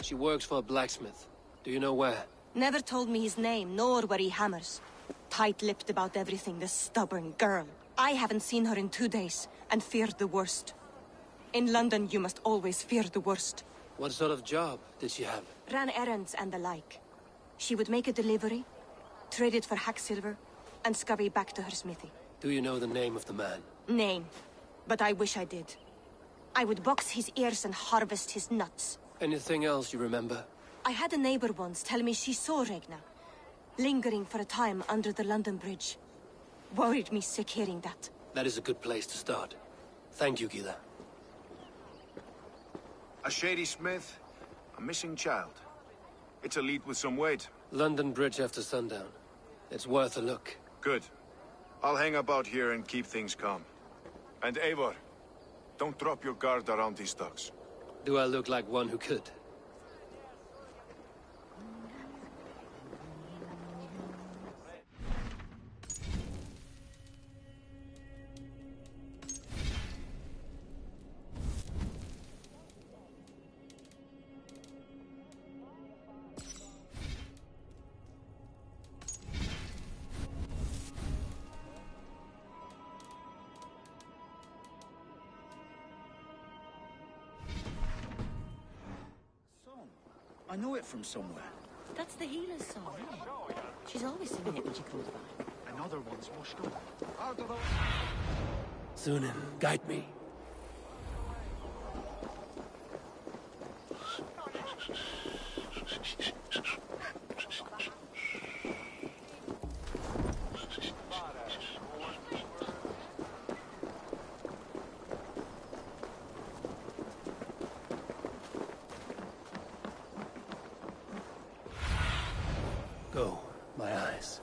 She works for a blacksmith. Do you know where? Never told me his name, nor where he hammers. Tight-lipped about everything, the stubborn girl. I haven't seen her in 2 days, and feared the worst. In London, you must always fear the worst. What sort of job did she have? Ran errands and the like. She would make a delivery, trade it for hack silver, and scurry back to her smithy. Do you know the name of the man? Name. But I wish I did. I would box his ears and harvest his nuts. Anything else you remember? I had a neighbor once tell me she saw Regna, lingering for a time under the London Bridge. Worried me sick hearing that. That is a good place to start. Thank you, Gila. A shady smith, a missing child. It's a lead with some weight. London Bridge after sundown. It's worth a look. Good. I'll hang about here and keep things calm. And Eivor, don't drop your guard around these thugs. Do I look like one who could? I know it from somewhere. That's the healer's song, isn't it? She's always singing it when she comes by. Another one's washed up. Sunan, guide me. Go, my eyes.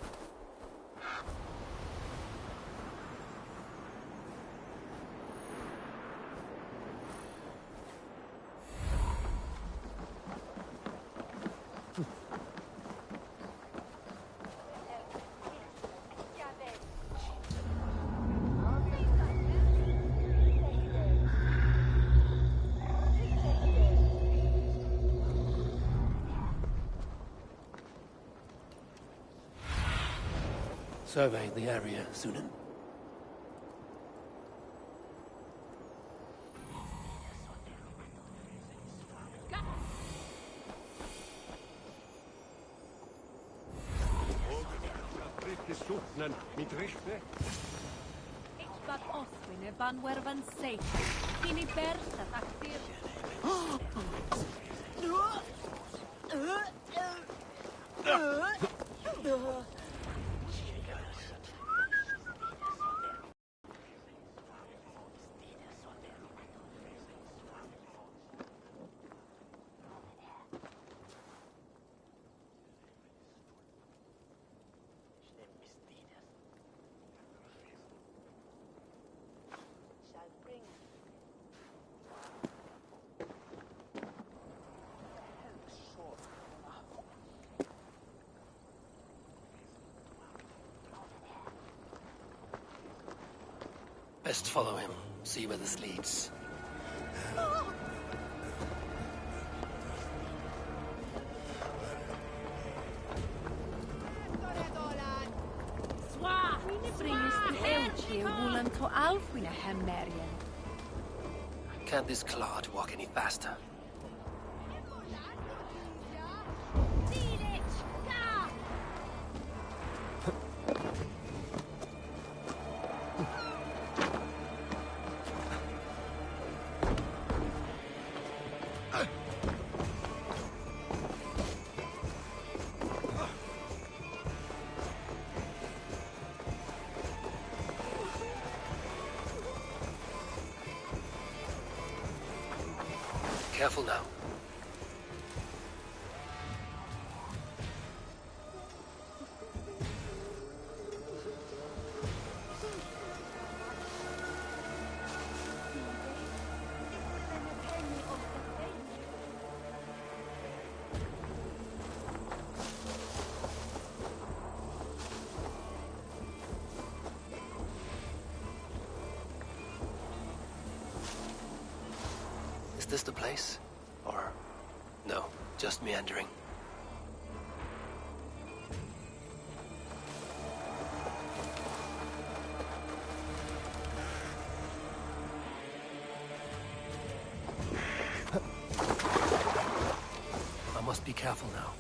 Survey the area, Sunan. Bad Oswin e Banwervan Seich. Kini Berta Taktir. Best follow him, see where this leads. Swa! Springes the Elche Wulan to Alfwin a Hemmerian. Can't this clod walk any faster? Careful now. Is this the place? Or... no, Just meandering. I must be careful now.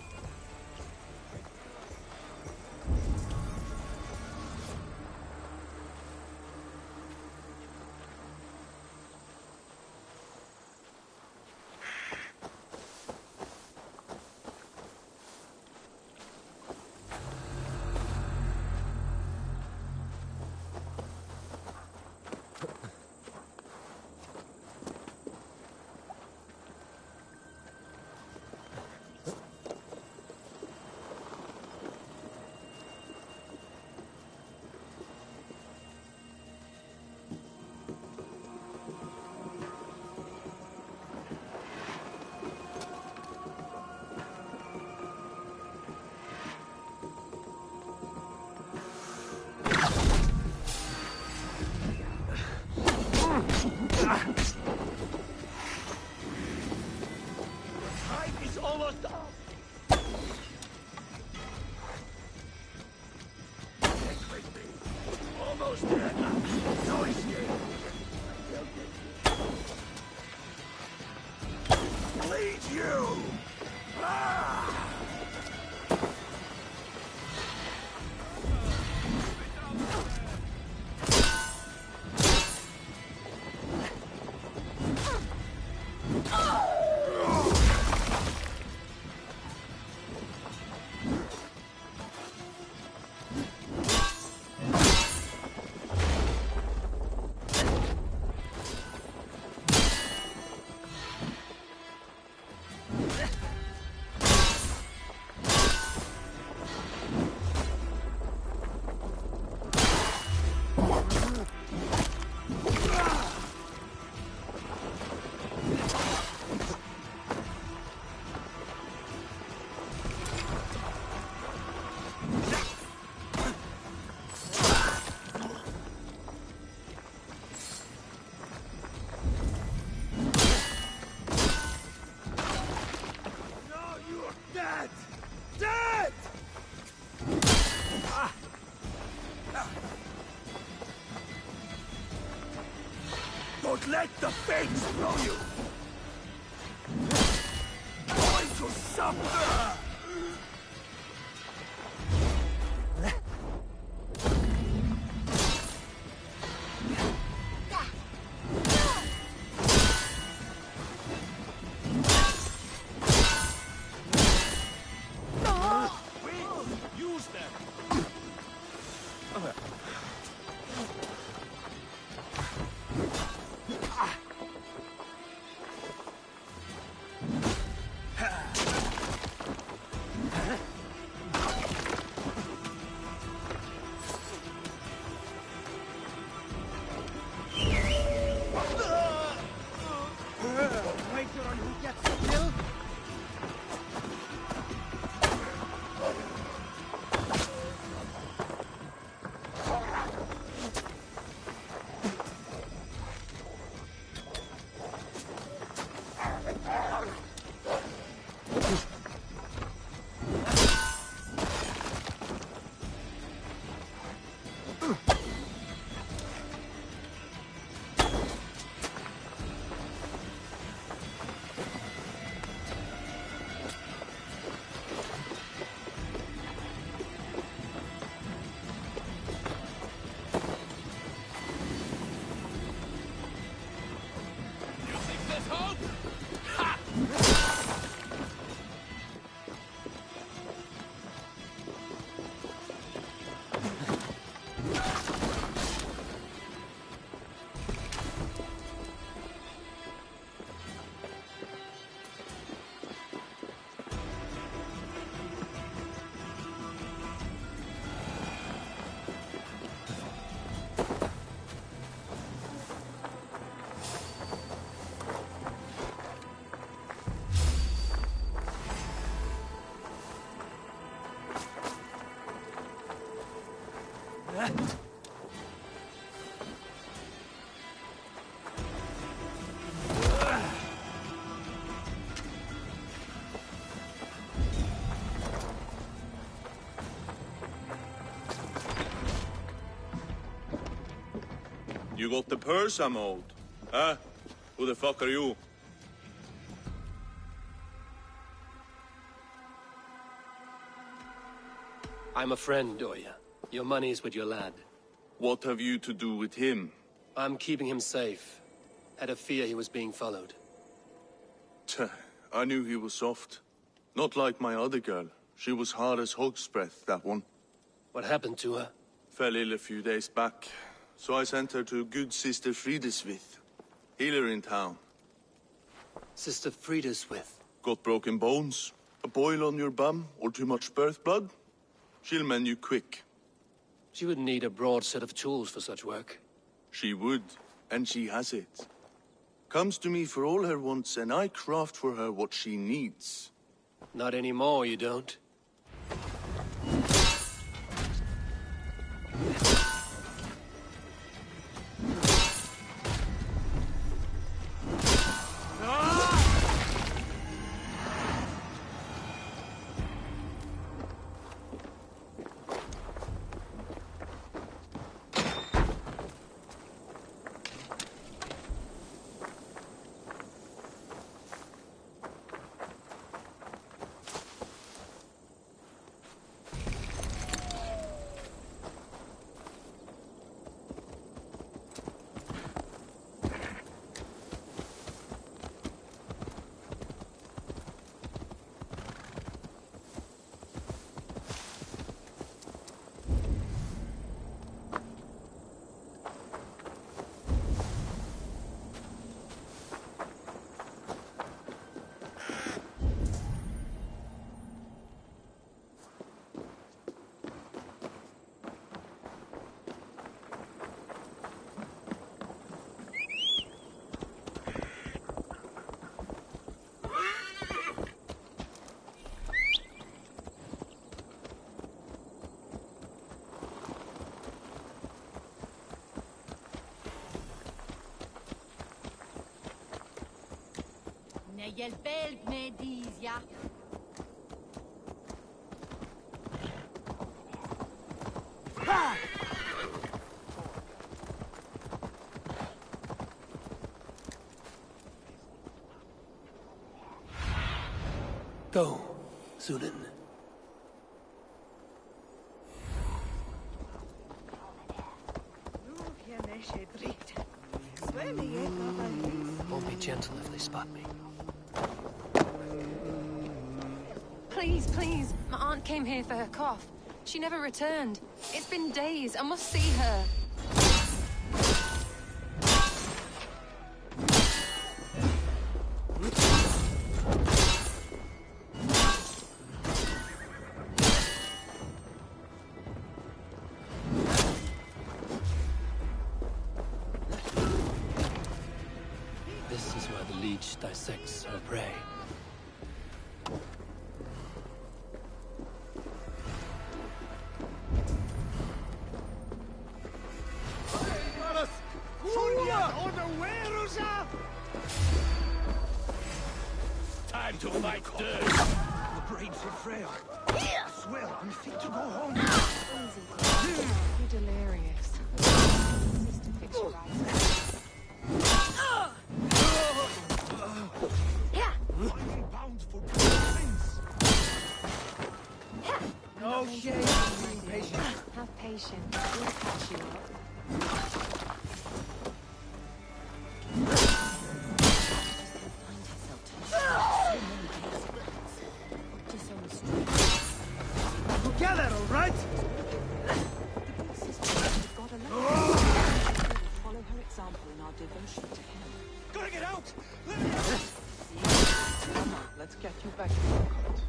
Don't let the fates throw you! Going to suffer! Use them! You got the purse I'm owed. Huh? Who the fuck are you? I'm a friend, Doya. Your money's with your lad. What have you to do with him? I'm keeping him safe. Had a fear he was being followed. Tch, I knew he was soft. Not like my other girl. She was hard as hog's breath, that one. What happened to her? Fell ill a few days back. So I sent her to good Sister Frideswith. Healer in town. Sister Frideswith. Got broken bones, a boil on your bum, or too much birth blood? She'll mend you quick. She would need a broad set of tools for such work. She would, and she has it. Comes to me for all her wants, and I craft for her what she needs. Not anymore, you don't. Nejel belt med ja. Go, Sunan. Won't be gentle if they spot me. Please, please. My aunt came here for her cough. She never returned. It's been days. I must see her. This is where the leech dissects her prey. Time to fight dirt. The brains are frail. I swear I'm fit to go home. You're delirious. Sister picture right. I'm bound for sins. Okay, be patient. Have patience. We'll catch you up. Together, all right? Follow her example in our devotion to him. Gotta get out! Come on, let's get you back to your cot.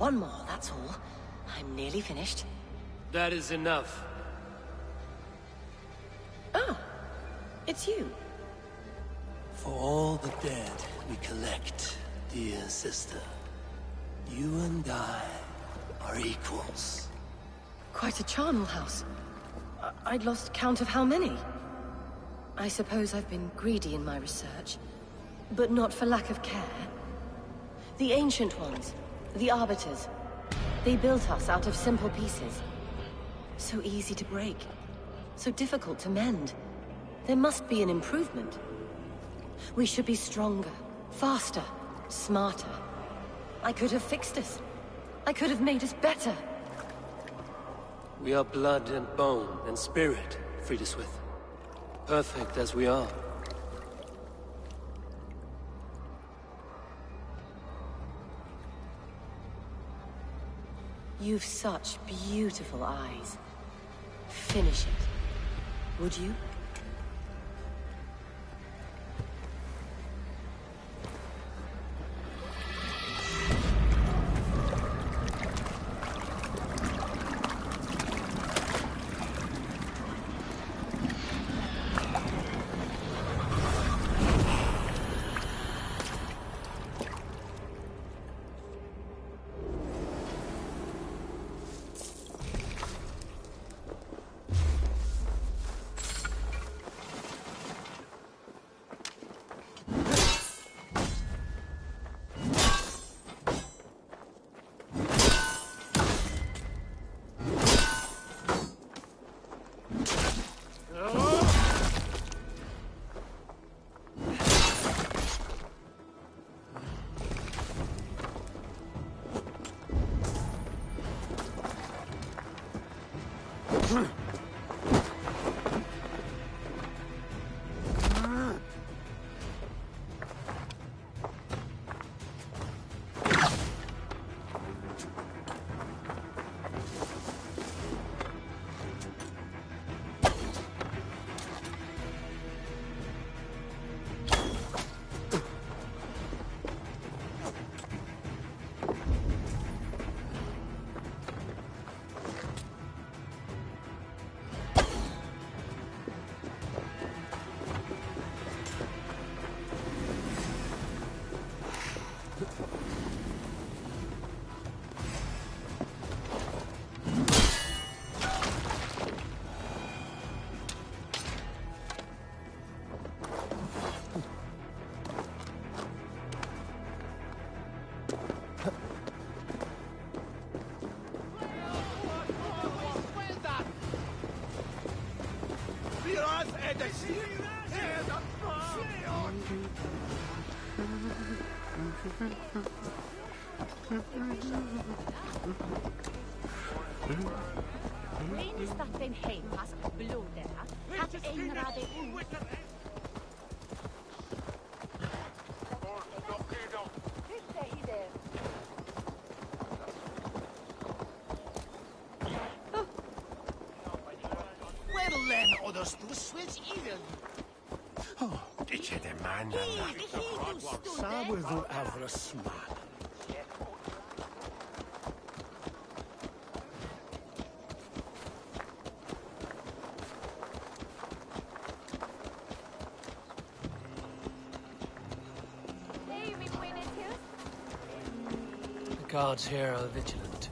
One more, that's all. I'm nearly finished. That is enough. Ah, it's you. For all the dead we collect, dear sister, you and I are equals. Quite a charnel house. I'd lost count of how many. I suppose I've been greedy in my research, but not for lack of care. The Ancient Ones, the Arbiters, they built us out of simple pieces. So easy to break, so difficult to mend. There must be an improvement. We should be stronger, faster, smarter. I could have fixed us. I could have made us better. We are blood and bone and spirit, Friediswith. Perfect as we are. You've such beautiful eyes. Finish it, would you? Dice de manna. Sabudu avrasma. The guards here are vigilant.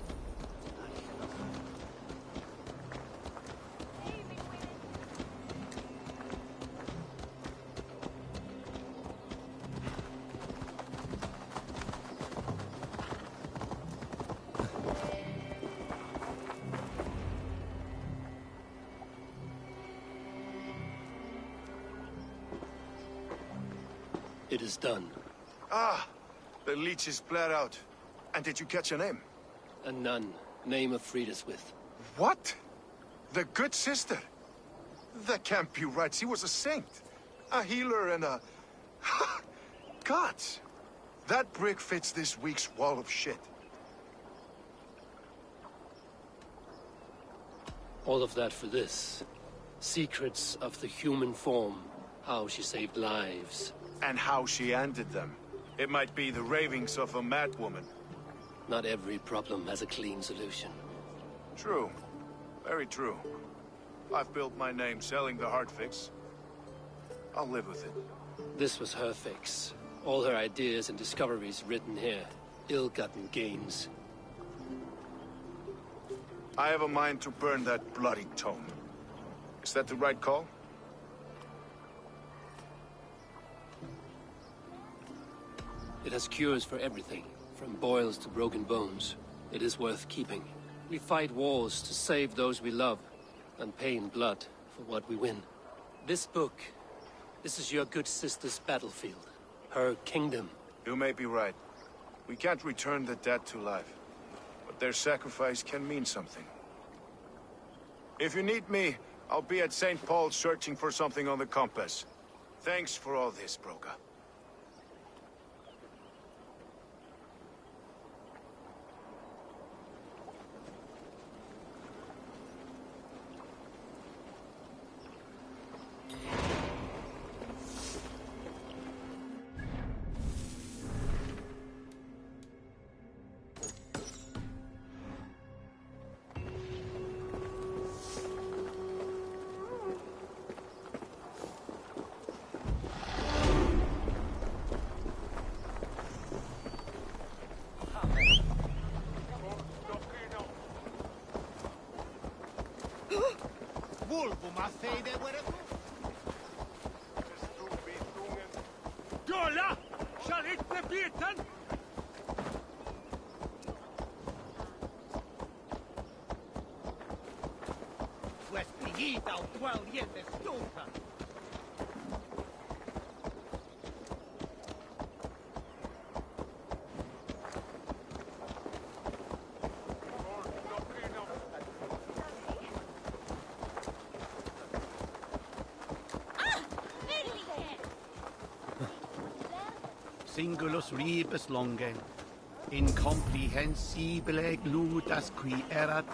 It is done. Ah, the leeches blare out. And did you catch her name? A nun, name of Friediswith. What? The good sister? That can't be right. She was a saint. A healer and a... Gods! That brick fits this week's wall of shit. All of that for this. Secrets of the human form. How she saved lives. And how she ended them. It might be the ravings of a madwoman. Not every problem has a clean solution. True. Very true. I've built my name selling the heart fix. I'll live with it. This was her fix. All her ideas and discoveries written here. Ill-gotten gains. I have a mind to burn that bloody tome. Is that the right call? It has cures for everything, from boils to broken bones. It is worth keeping. We fight wars to save those we love, and pay in blood for what we win. This book, this is your good sister's battlefield. Her kingdom. You may be right. We can't return the dead to life. But their sacrifice can mean something. If you need me, I'll be at St. Paul's searching for something on the compass. Thanks for all this, Broga. Dola! Shall it be beaten? Vestligita och dwelljende stolta! Singulus rebus longe, incomprehensibile gludas qui erat,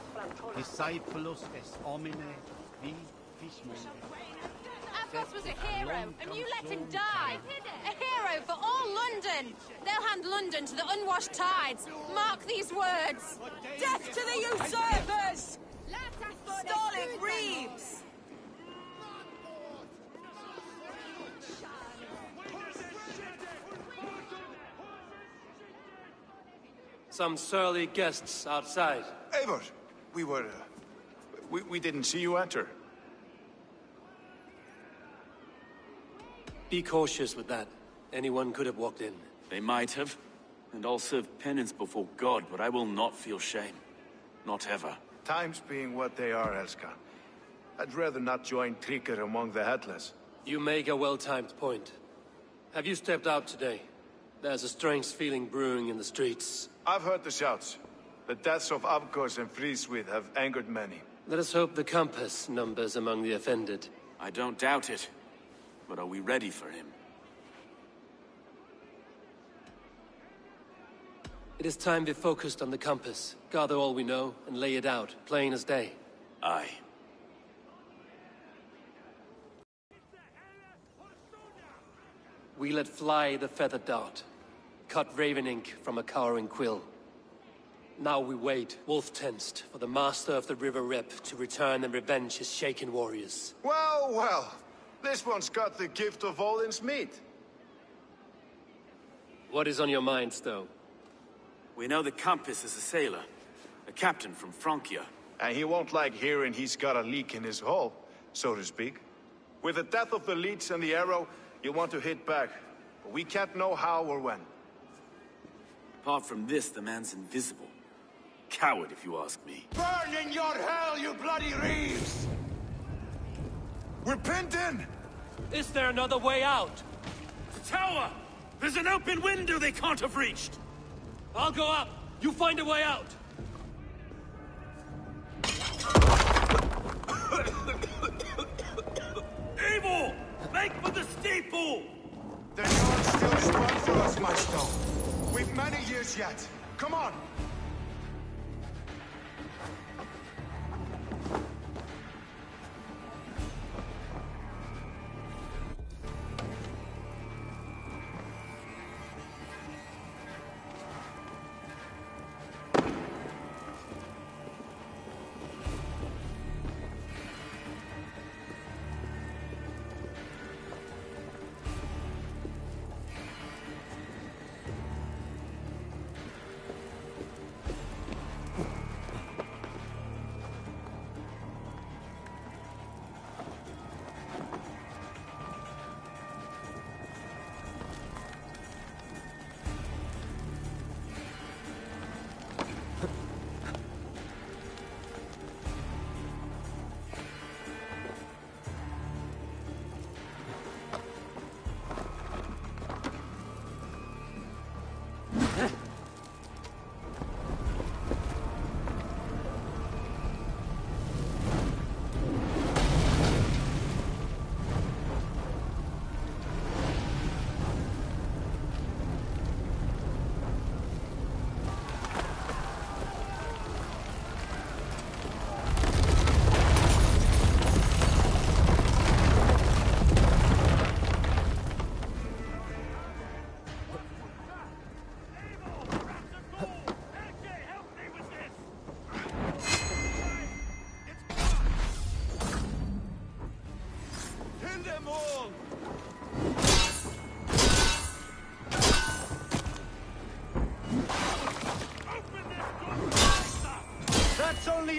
discipulus est homine, vi fismonge. Athos was a hero, and you let him die. A hero for all London. They'll hand London to the unwashed tides. Mark these words. Death to the usurpers! Stalin Reeves! Some surly guests outside. Eivor! We didn't see you enter. Be cautious with that. Anyone could have walked in. They might have, and I'll serve penance before God, but I will not feel shame. Not ever. Times being what they are, Elska. I'd rather not join Tricker among the Headless. You make a well-timed point. Have you stepped out today? There's a strange feeling brewing in the streets. I've heard the shouts. The deaths of Abkos and Friswith have angered many. Let us hope the compass numbers among the offended. I don't doubt it. But are we ready for him? It is time we focused on the compass. Gather all we know and lay it out, plain as day. Aye. We let fly the feather dart. Cut raven ink from a cowering quill. Now we wait, wolf-tensed, for the master of the River Rep to return and revenge his shaken warriors. Well, well. This one's got the gift of Odin's meat. What is on your minds, though? We know the Compass is a sailor. A captain from Francia. And he won't like hearing he's got a leak in his hull, so to speak. With the death of the leech and the arrow, you'll want to hit back. But we can't know how or when. Apart from this, the man's invisible. Coward, if you ask me. Burn in your hell, you bloody Reeves! We're pinned in! Is there another way out? The tower! There's an open window they can't have reached! I'll go up! You find a way out! Evil! Make for the steeple! The North still strong for us, Maestro. We've many years yet. Come on!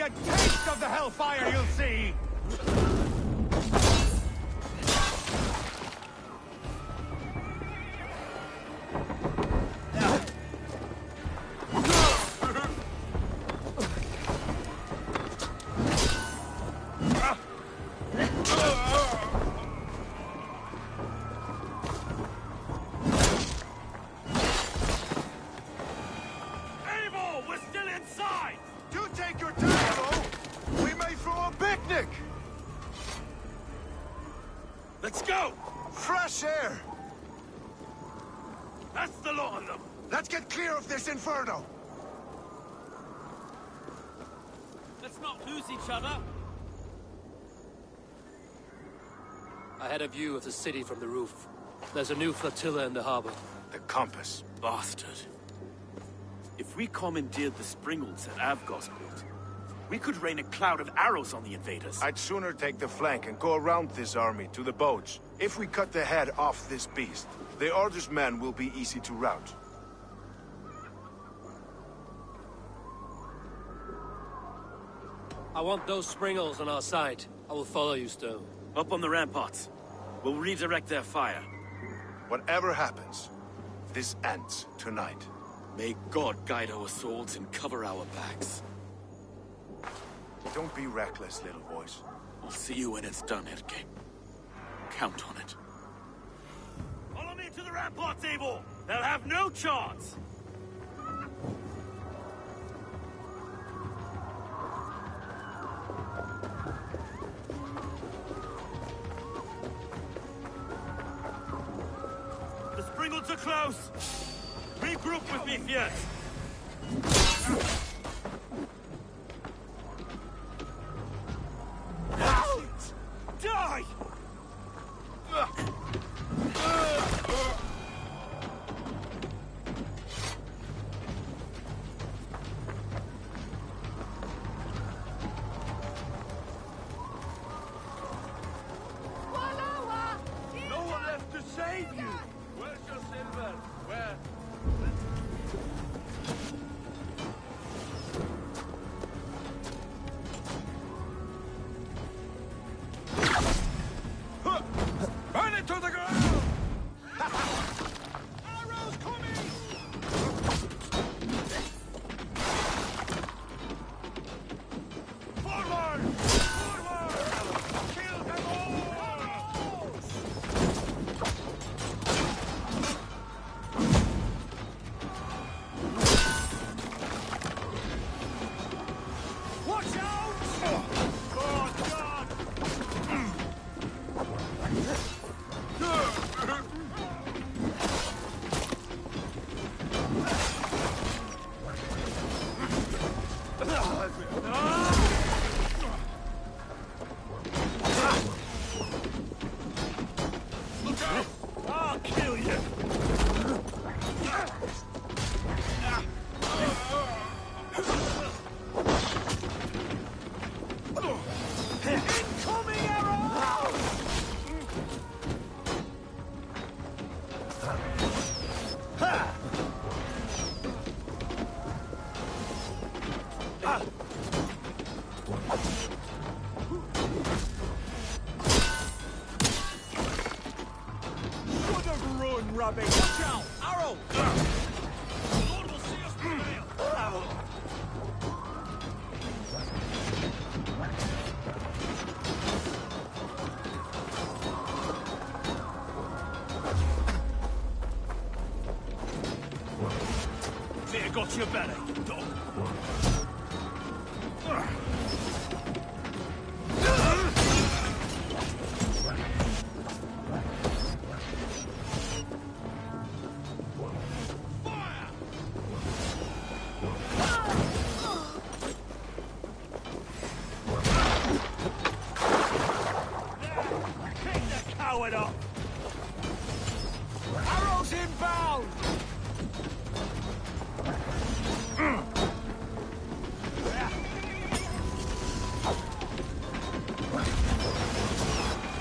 a taste of the hellfire, you'll see! Let's go! Fresh air! That's the lot of them! Let's get clear of this inferno! Let's not lose each other! I had a view of the city from the roof. There's a new flotilla in the harbor. The compass. Bastard. If we commandeered the Springolds at Avgosport, we could rain a cloud of arrows on the invaders. I'd sooner take the flank and go around this army to the boats. If we cut the head off this beast, the Order's men will be easy to rout. I want those Springolds on our side. I will follow you, Stowe. Up on the ramparts. We'll redirect their fire. Whatever happens, this ends tonight. May God guide our swords and cover our backs. Don't be reckless, little boys. I'll see you when it's done, Erke. Count on it. Follow me to the ramparts, Eivor! They'll have no chance! The Springolds are close! Regroup with me, Fjord! Die! No one left to save you! Where's your silver? Where? Burn it to the ground! Arrows coming! Forward! Forward! Kill them all! Watch out! Oh, God! Look out! I'll kill you! Incoming arrow! Ha! What a run, Robbie! Watch out! Arrow! The Lord will see us prevail! Fear got your belly, dog. Pick the coward up! Arrows inbound!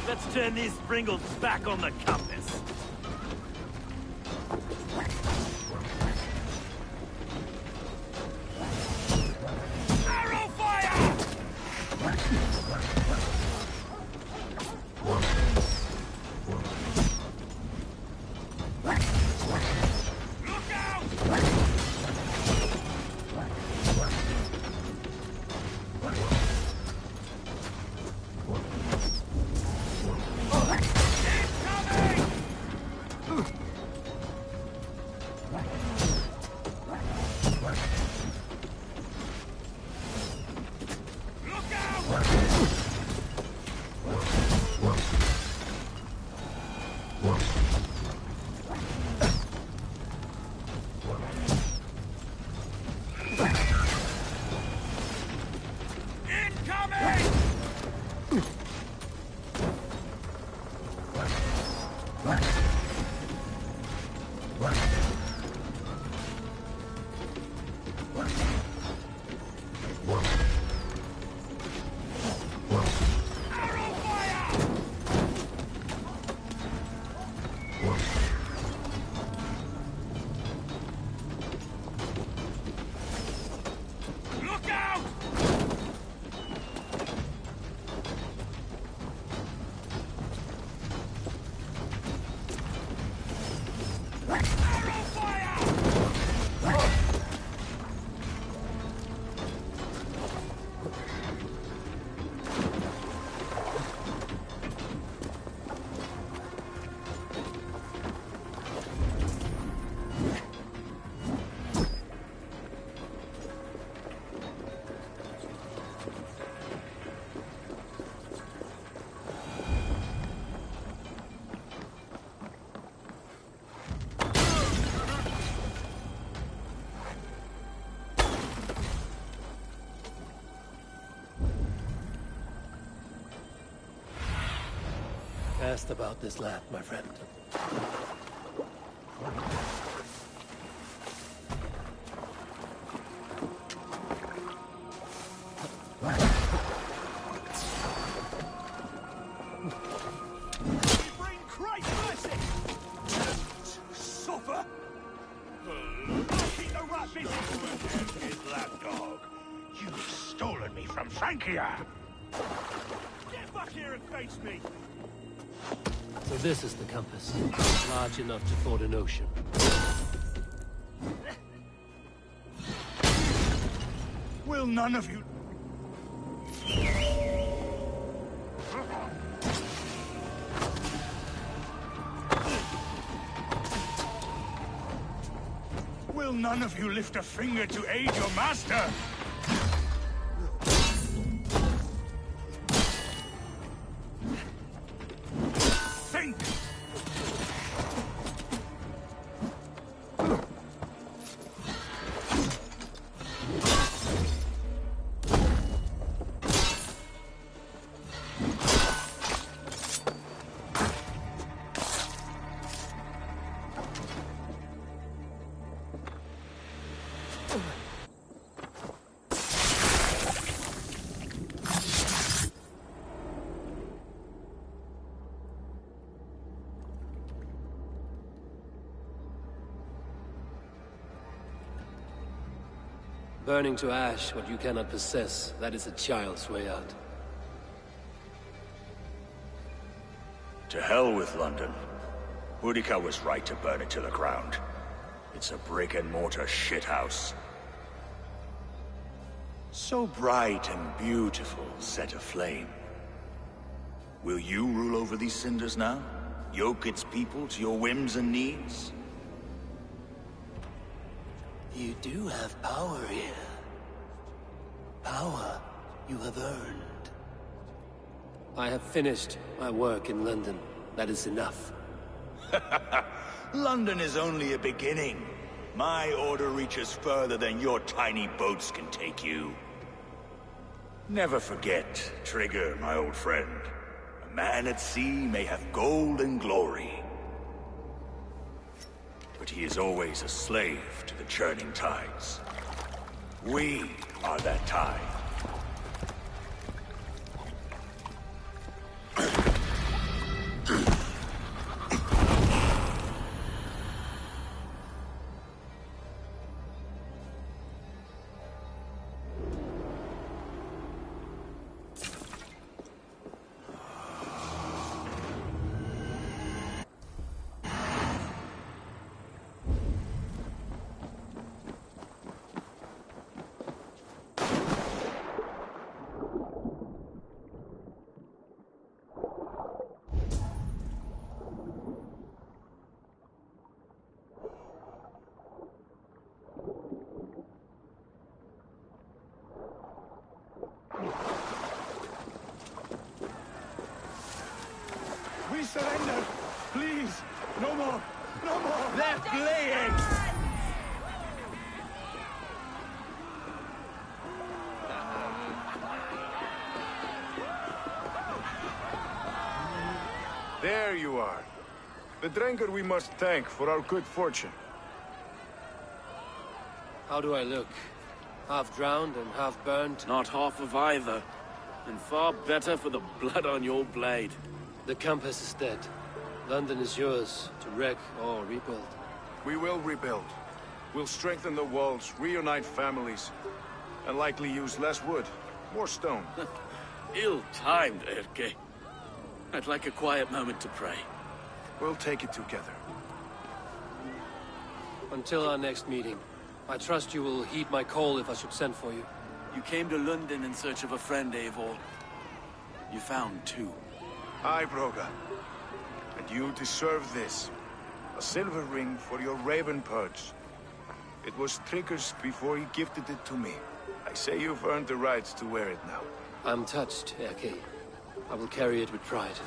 Let's turn these Springolds back on the compass. Arrow fire! Asked about this lad, my friend. Bring Christ mercy! Suffer! Keep the rat busy! His lapdog. You've stolen me from Frankia! Get back here and face me! So this is the compass. Large enough to ford an ocean. Will none of you... Will none of you lift a finger to aid your master? Think! Burning to ash what you cannot possess, that is a child's way out. To hell with London. Boudica was right to burn it to the ground. It's a brick-and-mortar shithouse. So bright and beautiful, set aflame. Will you rule over these cinders now? Yoke its people to your whims and needs? You do have power here. Power you have earned. I have finished my work in London. That is enough. London is only a beginning. My order reaches further than your tiny boats can take you. Never forget, Trigger, my old friend. A man at sea may have gold and glory, but he is always a slave to the churning tides. We are that tide. bleeding! There you are. The Drengr we must thank for our good fortune. How do I look? Half drowned and half burned? Not half of either. And far better for the blood on your blade. The Compass is dead. London is yours, to wreck or rebuild. We will rebuild. We'll strengthen the walls, reunite families, and likely use less wood, more stone. Ill-timed, Erke. I'd like a quiet moment to pray. We'll take it together. Until our next meeting, I trust you will heed my call if I should send for you. You came to London in search of a friend, Eivor. You found two. Aye, Broga. And you deserve this. A silver ring for your raven purge. It was Trigger's before he gifted it to me. I say you've earned the rights to wear it now. I'm touched, Erke. I will carry it with pride.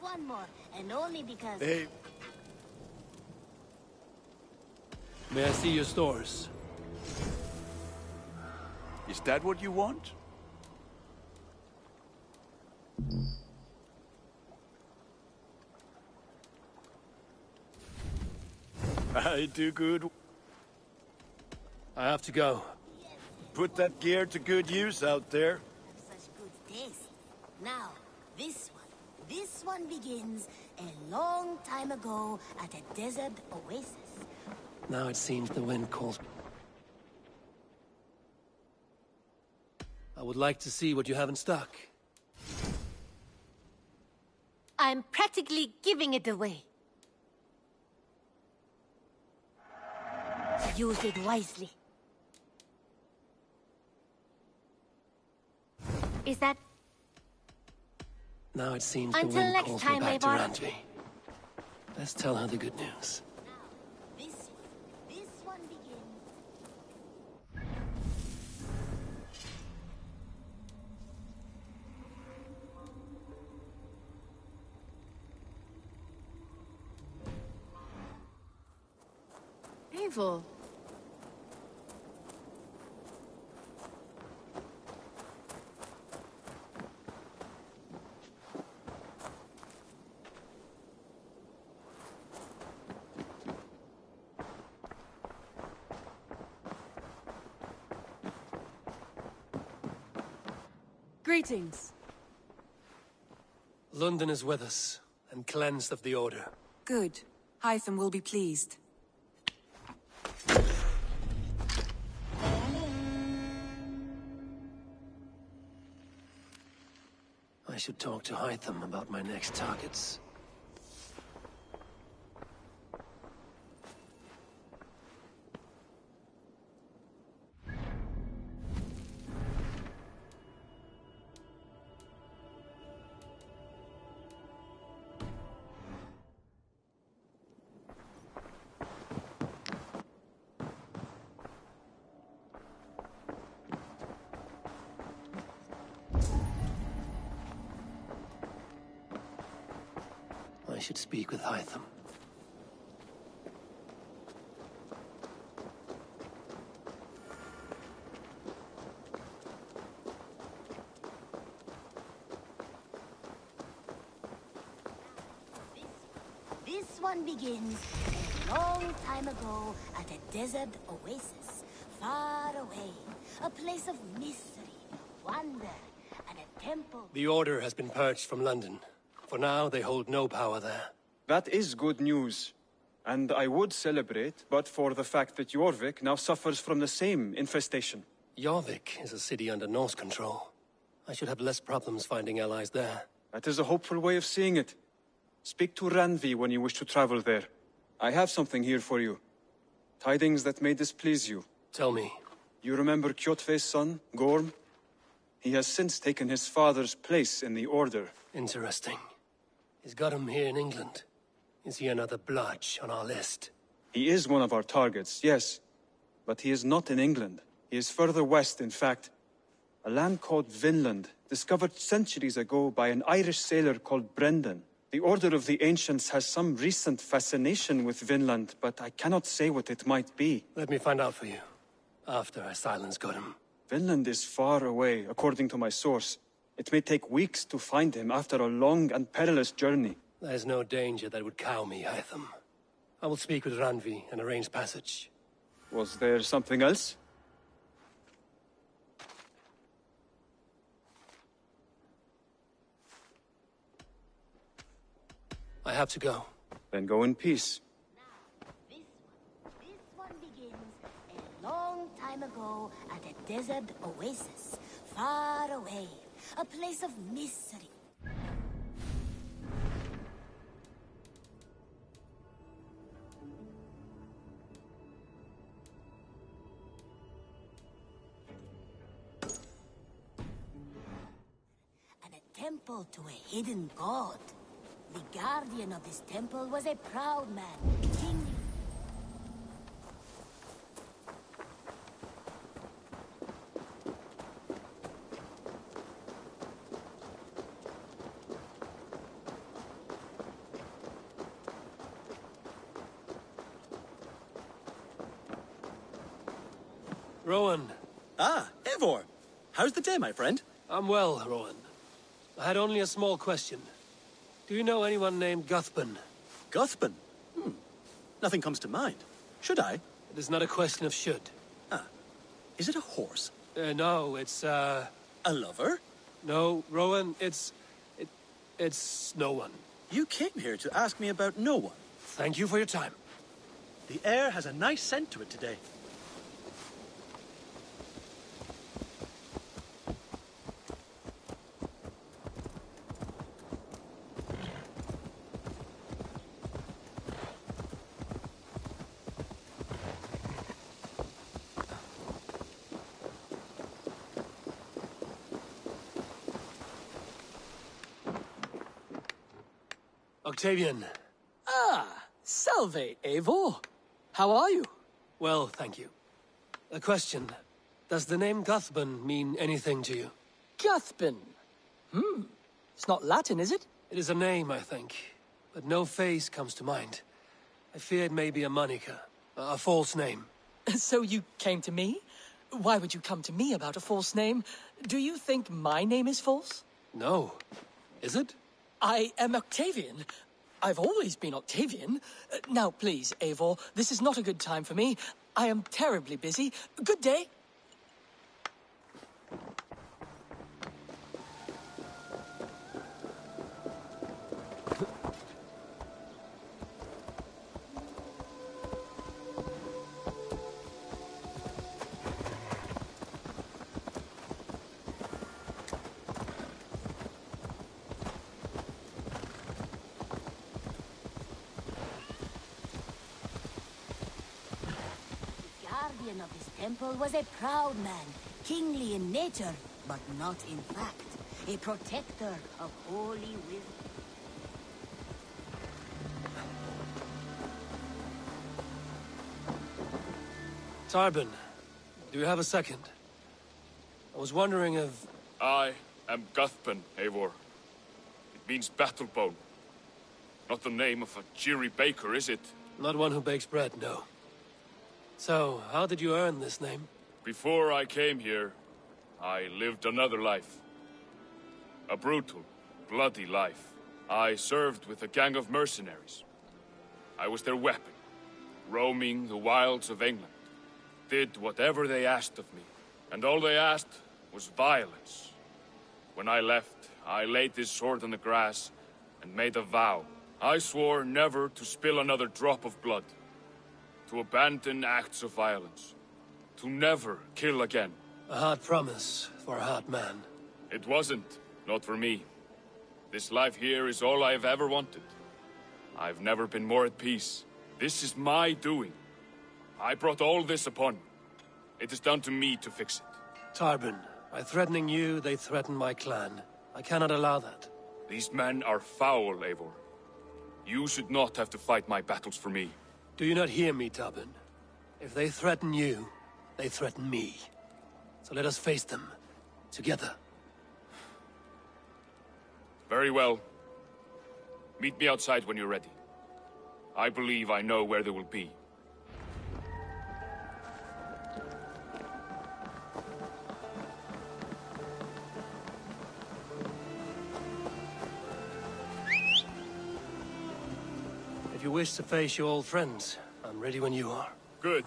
One more, and only because... Hey. May I see your stores? Is that what you want? I do good. I have to go. Put that gear to good use out there. Such good taste. Now, this one begins a long time ago at a desert oasis. Now it seems the wind calls. I would like to see what you have in stock. I'm practically giving it away. Use it wisely. Is that... Now it seems the Until wind next calls time, me back to Eivor. Randvi. Let's tell her the good news. This one begins... Eivor. Greetings. London is with us, and cleansed of the Order. Good. Hytham will be pleased. should talk to Hytham about my next targets. I should speak with Hytham. This one begins a long time ago at a desert oasis, far away. A place of mystery, wonder, and a temple. The Order has been purged from London. For now, they hold no power there. That is good news. And I would celebrate, but for the fact that Jorvik now suffers from the same infestation. Jorvik is a city under Norse control. I should have less problems finding allies there. That is a hopeful way of seeing it. Speak to Randvi when you wish to travel there. I have something here for you. Tidings that may displease you. Tell me. You remember Kjotve's son, Gorm? He has since taken his father's place in the Order. Interesting. He's got him here in England. Is he another blotch on our list? He is one of our targets, yes. But he is not in England. He is further west, in fact. A land called Vinland, discovered centuries ago by an Irish sailor called Brendan. The Order of the Ancients has some recent fascination with Vinland, but I cannot say what it might be. Let me find out for you, after I silence Godham. Vinland is far away, according to my source. It may take weeks to find him after a long and perilous journey. There's no danger that would cow me, Hytham. I will speak with Randvi and arrange passage. Was there something else? I have to go. Then go in peace. This one begins a long time ago at a desert oasis, far away. A place of mystery. And a temple to a hidden god. The guardian of this temple was a proud man, King. Rowan. Ah, Eivor. How's the day, my friend? I'm well, Rowan. I had only a small question. Do you know anyone named Guthban? Guthban? Nothing comes to mind. Should I? It is not a question of should. Ah. Is it a horse? No, it's, A lover? No, Rowan, it's no one. You came here to ask me about no one. Thank you for your time. The air has a nice scent to it today. Octavian. Ah, salve, Eivor. How are you? Well, thank you. A question. Does the name Guthban mean anything to you? Guthban. It's not Latin, is it? It is a name, I think. But no face comes to mind. I fear it may be a moniker. A false name. So you came to me? Why would you come to me about a false name? Do you think my name is false? No. Is it? I am Octavian. I've always been Octavian. Now, please, Eivor, this is not a good time for me. I am terribly busy. Good day. custodian of this temple was a proud man, kingly in nature, but not in fact. A protector of holy wisdom. Tarbin, do you have a second? I was wondering if... I am Guthpen, Eivor. It means battlebone. Not the name of a cheery baker, is it? Not one who bakes bread, no. So, how did you earn this name? Before I came here, I lived another life. A brutal, bloody life. I served with a gang of mercenaries. I was their weapon, roaming the wilds of England. Did whatever they asked of me, and all they asked was violence. When I left, I laid this sword on the grass and made a vow. I swore never to spill another drop of blood, to abandon acts of violence, to never kill again. A hard promise for a hard man. It wasn't, not for me. This life here is all I've ever wanted. I've never been more at peace. This is my doing. I brought all this upon me. It is down to me to fix it. Tarbin, by threatening you, they threaten my clan. I cannot allow that. These men are foul, Eivor. You should not have to fight my battles for me. Do you not hear me, Tarbin? If they threaten you, they threaten me. So let us face them, together. Very well. Meet me outside when you're ready. I believe I know where they will be. If you wish to face your old friends, I'm ready when you are. Good.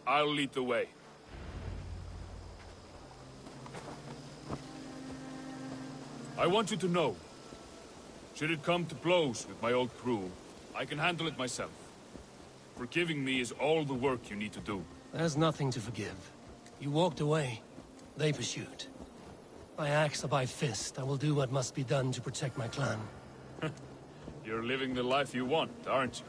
I'll lead the way. I want you to know, should it come to blows with my old crew, I can handle it myself. Forgiving me is all the work you need to do. There's nothing to forgive. You walked away. They pursued. By axe or by fist, I will do what must be done to protect my clan. You're living the life you want, aren't you?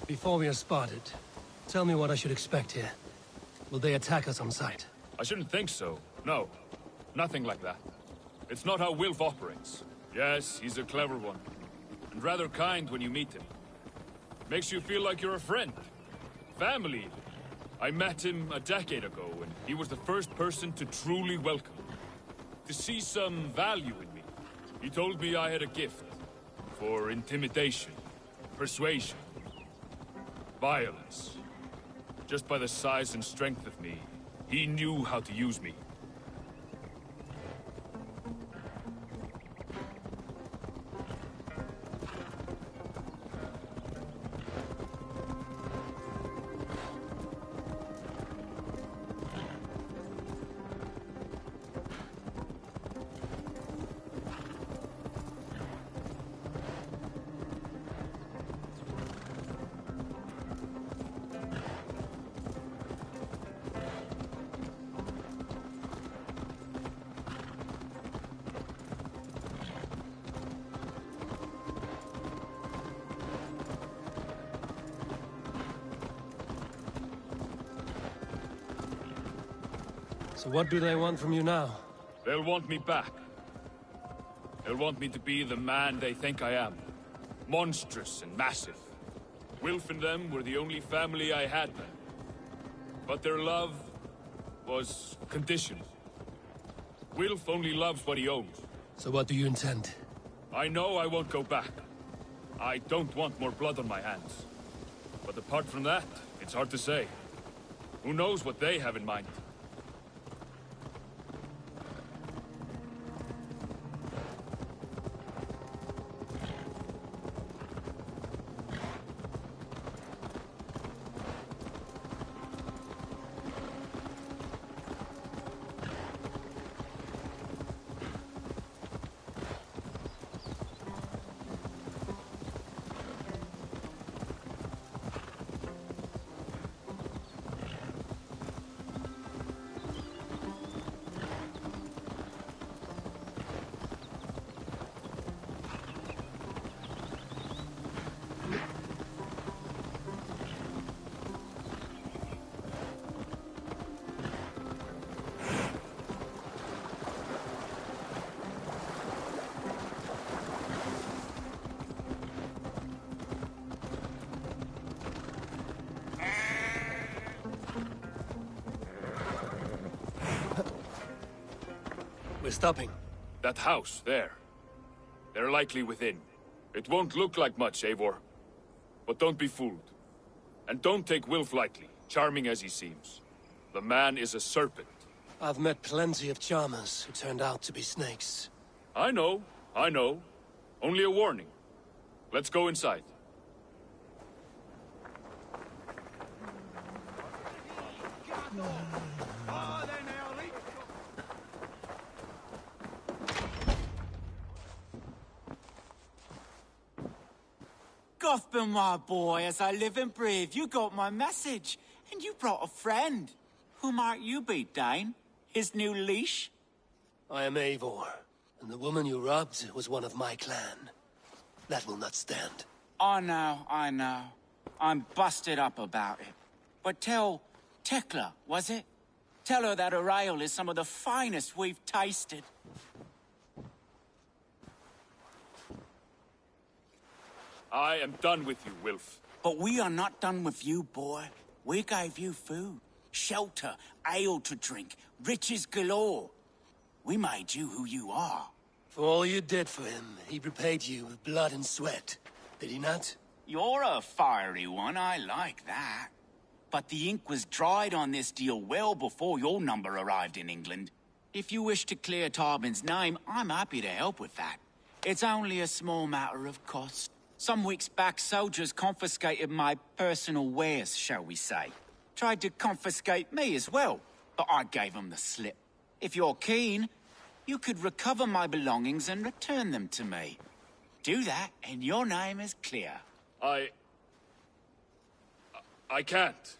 Before we are spotted, tell me what I should expect here. Will they attack us on sight? I shouldn't think so. No. Nothing like that. It's not how Wilf operates. Yes, he's a clever one. And rather kind when you meet him. Makes you feel like you're a friend. Family, even. I met him a decade ago, and he was the first person to truly welcome me. To see some value in me. He told me I had a gift. For intimidation. Persuasion. Violence. Just by the size and strength of me, he knew how to use me. So what do they want from you now? They'll want me back. They'll want me to be the man they think I am. Monstrous and massive. Wilf and them were the only family I had then. But their love was conditional. Wilf only loves what he owns. So what do you intend? I know I won't go back. I don't want more blood on my hands. But apart from that, it's hard to say. Who knows what they have in mind? stopping. That house, there. They're likely within. It won't look like much, Eivor. But don't be fooled. And don't take Wilf lightly, charming as he seems. The man is a serpent. I've met plenty of charmers who turned out to be snakes. I know. Only a warning. Let's go inside. Gothman, my boy, as I live and breathe, you got my message. And you brought a friend. Who might you be, Dane? His new leash? I am Eivor, and the woman you robbed was one of my clan. That will not stand. I know. I'm busted up about it. But tell Tekla, was it? Tell her that her ale is some of the finest we've tasted. I am done with you, Wilf. But we are not done with you, boy. We gave you food, shelter, ale to drink, riches galore. We made you who you are. For all you did for him, he repaid you with blood and sweat. Did he not? You're a fiery one, I like that. But the ink was dried on this deal well before your number arrived in England. If you wish to clear Tarbin's name, I'm happy to help with that. It's only a small matter of cost. Some weeks back, soldiers confiscated my personal wares, shall we say. Tried to confiscate me as well, but I gave them the slip. If you're keen, you could recover my belongings and return them to me. Do that, and your name is clear. I can't.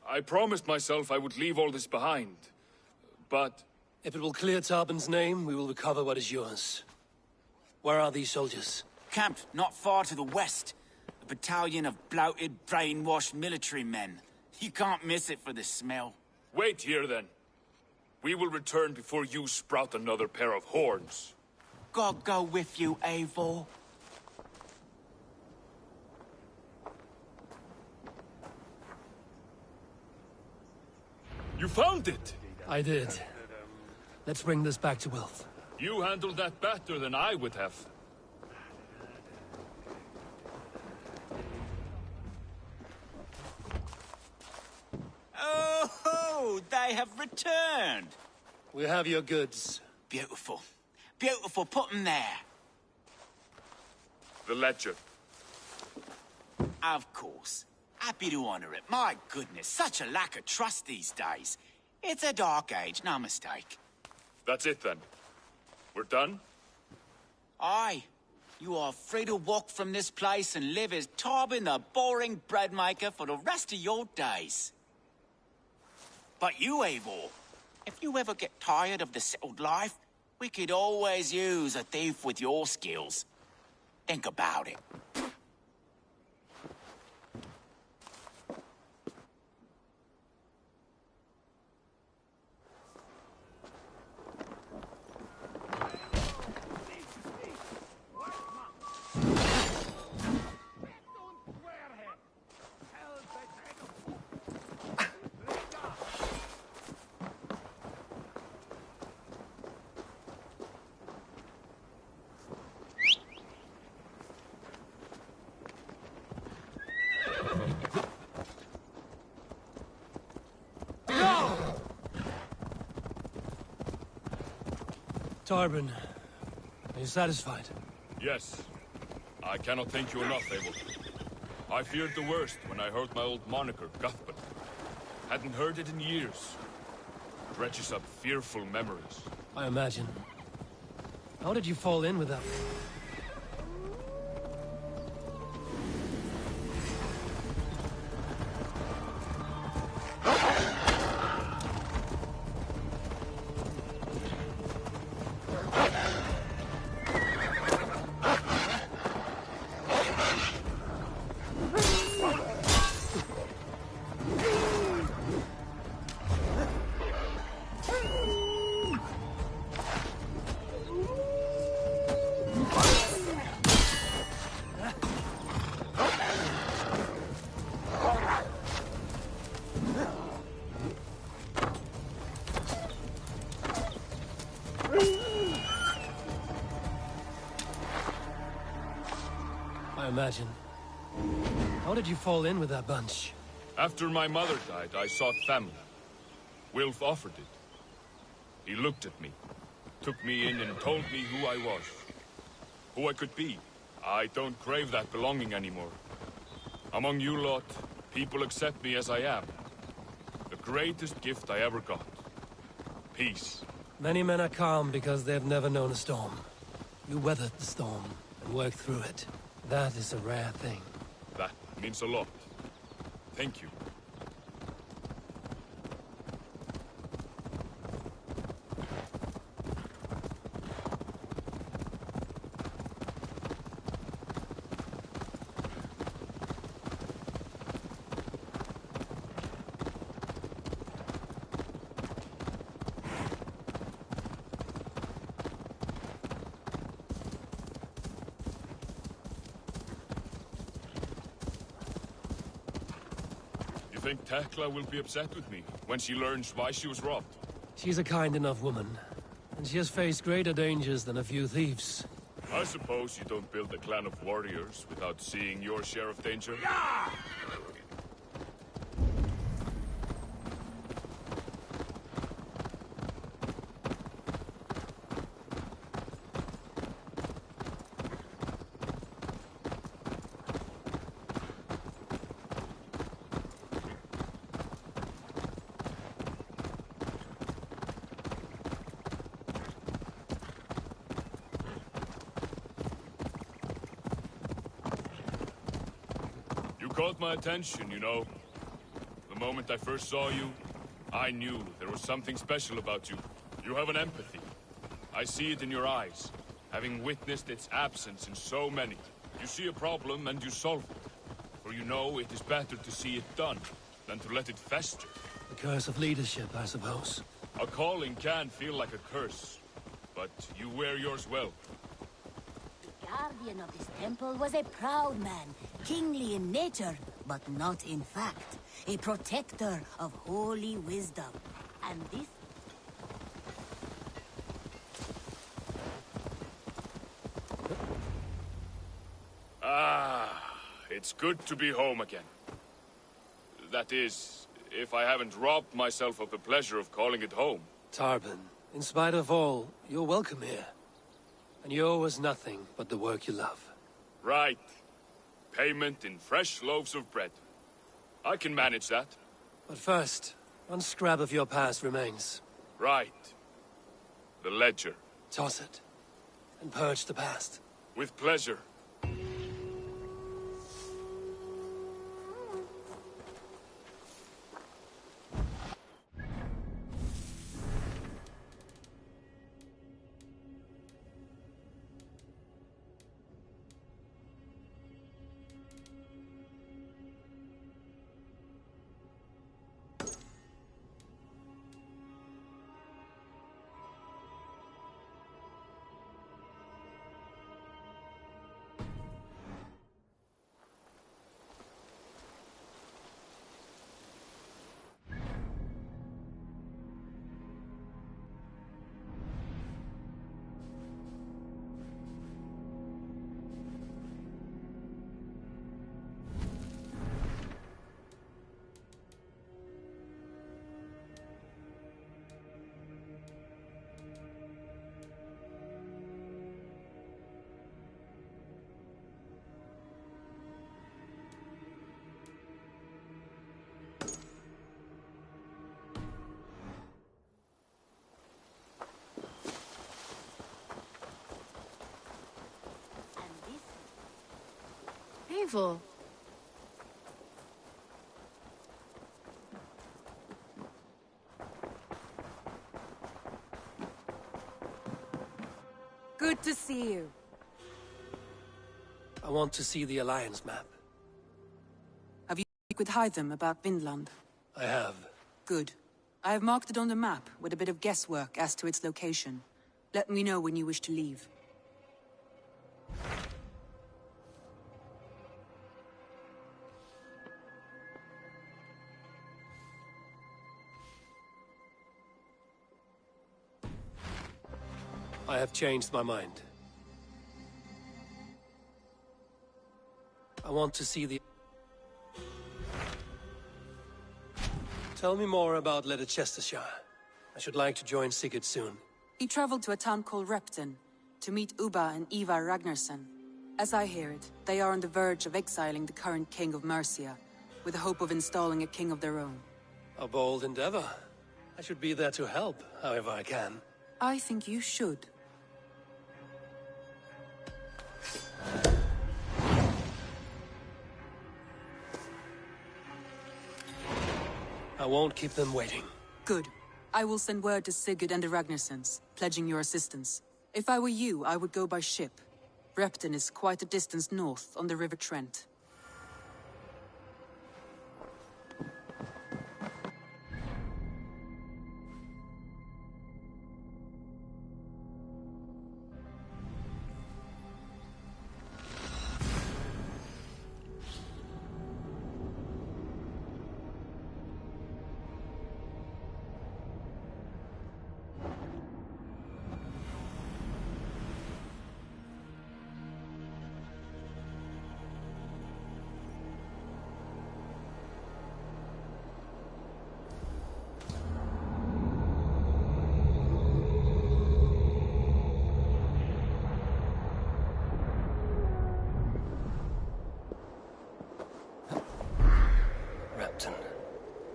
I promised myself I would leave all this behind. But... If it will clear Tarbin's name, we will recover what is yours. Where are these soldiers? Camped not far to the west. A battalion of bloated, brainwashed military men. You can't miss it for the smell. Wait here, then. We will return before you sprout another pair of horns. God go with you, Eivor. You found it! I did. Let's bring this back to Wilf. You handled that better than I would have. Oh, they have returned. We have your goods. Beautiful. Beautiful, put them there. The ledger. Of course. Happy to honor it. My goodness, such a lack of trust these days. It's a dark age, no mistake. That's it, then. We're done? Aye. You are free to walk from this place and live as Tarbin the boring bread maker for the rest of your days. But you, Eivor, if you ever get tired of the settled life, we could always use a thief with your skills. Think about it. Tarbin, are you satisfied? Yes. I cannot thank you enough, Abel. I feared the worst when I heard my old moniker, Guthman. Hadn't heard it in years. It dredges up fearful memories. I imagine. How did you fall in with that? imagine. How did you fall in with that bunch? After my mother died, I sought family. Wilf offered it. He looked at me, took me in and told me who I was. Who I could be. I don't crave that belonging anymore. Among you lot, people accept me as I am. The greatest gift I ever got. Peace. Many men are calm because they've never known a storm. You weathered the storm and worked through it. That is a rare thing. That means a lot. Thank you. You think Tekla will be upset with me when she learns why she was robbed? She's a kind enough woman, and she has faced greater dangers than a few thieves. I suppose you don't build a clan of warriors without seeing your share of danger? Caught my attention, you know. The moment I first saw you, I knew there was something special about you. You have an empathy. I see it in your eyes, having witnessed its absence in so many. You see a problem and you solve it. For you know it is better to see it done than to let it fester. The curse of leadership, I suppose. A calling can feel like a curse, but you wear yours well. The guardian of this temple was a proud man, kingly in nature, but not in fact. A protector of holy wisdom. And this... It's good to be home again. That is, if I haven't robbed myself of the pleasure of calling it home. Tarban, in spite of all, you're welcome here. And you owe us nothing but the work you love. Right. Payment in fresh loaves of bread. I can manage that. But first, one scrap of your past remains. Right. The ledger. Toss it. And purge the past. With pleasure. Eivor. Good to see you. I want to see the Alliance map. Have you spoken with Hytham about Vinland? I have. Good. I have marked it on the map with a bit of guesswork as to its location. Let me know when you wish to leave. I have changed my mind. want to see the... Tell me more about Leicestershire. I should like to join Sigurd soon. He traveled to a town called Repton to meet Ubba and Ivar Ragnarsson. As I hear it, they are on the verge of exiling the current king of Mercia, with the hope of installing a king of their own. A bold endeavor. I should be there to help, however I can. I think you should. I won't keep them waiting. Good. I will send word to Sigurd and the Ragnarssons, pledging your assistance. If I were you, I would go by ship. Repton is quite a distance north on the River Trent.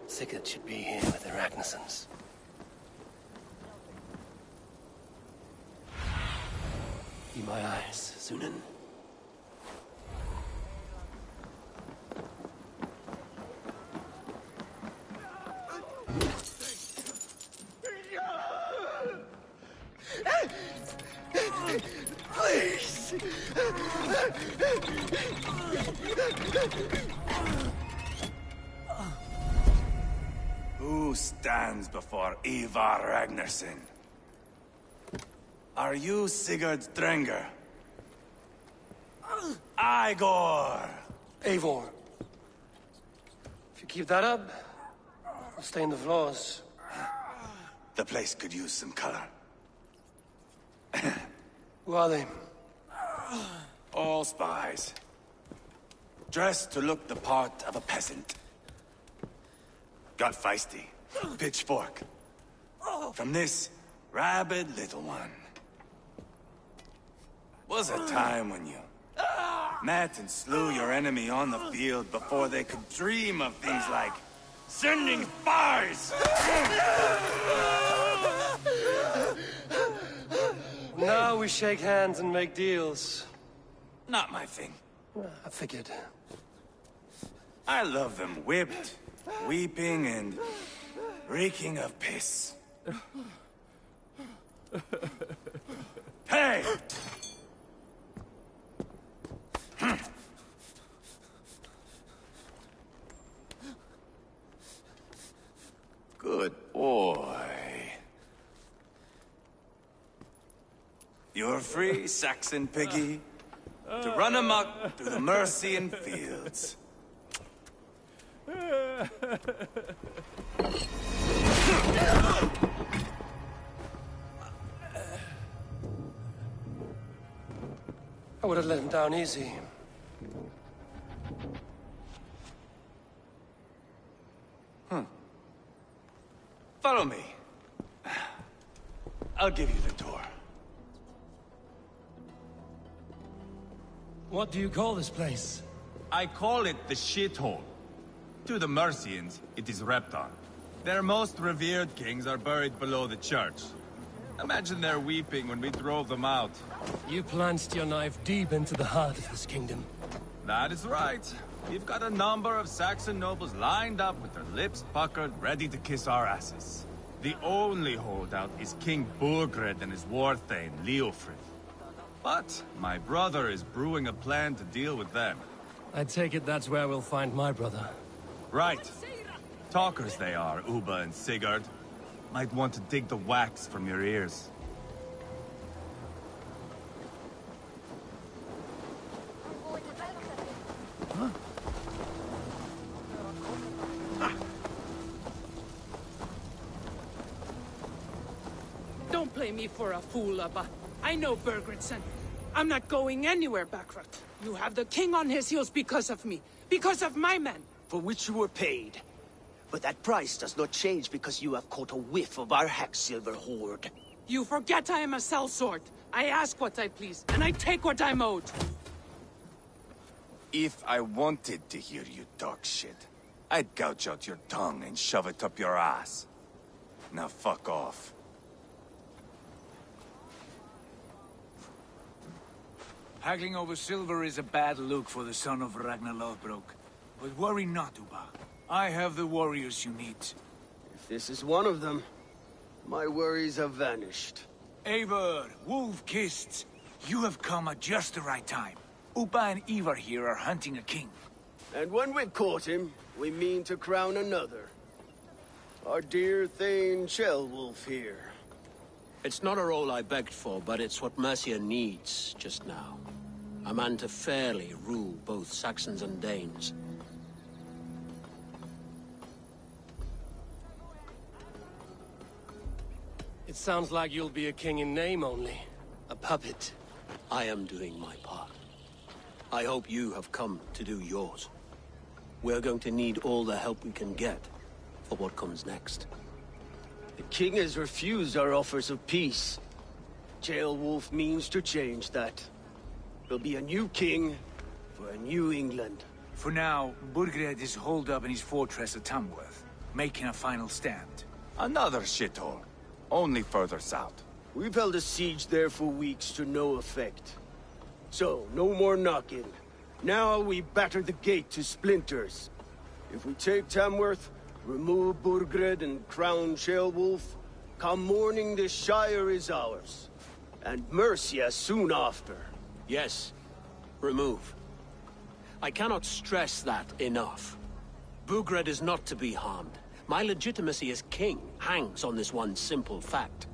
Sigurd should be here with the Ragnarssons. Be my eyes, Sunan. Please! Who stands before Ivar Ragnarsson? Are you Sigurd Drenger? Igor! Eivor. If you keep that up, I'll stain the floors. The place could use some color. Who are they? All spies. Dressed to look the part of a peasant. Got feisty. Pitchfork. From this rabid little one. Was a time when you met and slew your enemy on the field before they could dream of things like sending spies! Now we shake hands and make deals. Not my thing. I figured. I love them whipped, weeping, and reeking of piss. Hey! Good boy. You're free, Saxon piggy, to run amok through the Mercian fields. I would have let him down easy. Follow me. I'll give you the tour. What do you call this place? I call it the shithole. To the Mercians, it is Repton. Their most revered kings are buried below the church. Imagine their weeping when we drove them out. You plunged your knife deep into the heart of this kingdom. That is right. We've got a number of Saxon nobles lined up with their lips puckered, ready to kiss our asses. The only holdout is King Burgred and his war thane, Leofrith. But my brother is brewing a plan to deal with them. I take it that's where we'll find my brother. Right. Talkers they are, Ubba and Sigurd. Might want to dig the wax from your ears. Huh? Don't play me for a fool, Ubba. I know Bergredson. I'm not going anywhere, Backrot. You have the king on his heels because of me. Because of my men. For which you were paid. But that price does not change because you have caught a whiff of our Hacksilver hoard. You forget I am a sellsword. I ask what I please, and I take what I'm owed. If I wanted to hear you talk shit, I'd gouge out your tongue and shove it up your ass. Now fuck off. Haggling over silver is a bad look for the son of Ragnar Lothbrok. But worry not, Uba. I have the warriors you need. If this is one of them, my worries have vanished. Eivor, Wolf-Kissed, you have come at just the right time. Uba and Ivar here are hunting a king. And when we've caught him, we mean to crown another. Our dear Thane Ceolwulf here. It's not a role I begged for, but it's what Mercia needs just now. A man to fairly rule both Saxons and Danes. It sounds like you'll be a king in name only. A puppet. I am doing my part. I hope you have come to do yours. We're going to need all the help we can get for what comes next. The king has refused our offers of peace. Ceolwulf means to change that. There'll be a new king for a new England. For now, Burgred is holed up in his fortress at Tamworth, making a final stand. Another shithole. Only further south. We've held a siege there for weeks to no effect. So, no more knocking. Now we batter the gate to splinters. If we take Tamworth, remove Burgred and crown Ceolwulf, come morning the Shire is ours. And Mercia soon after. Yes, remove. I cannot stress that enough. Burgred is not to be harmed. My legitimacy as king hangs on this one simple fact.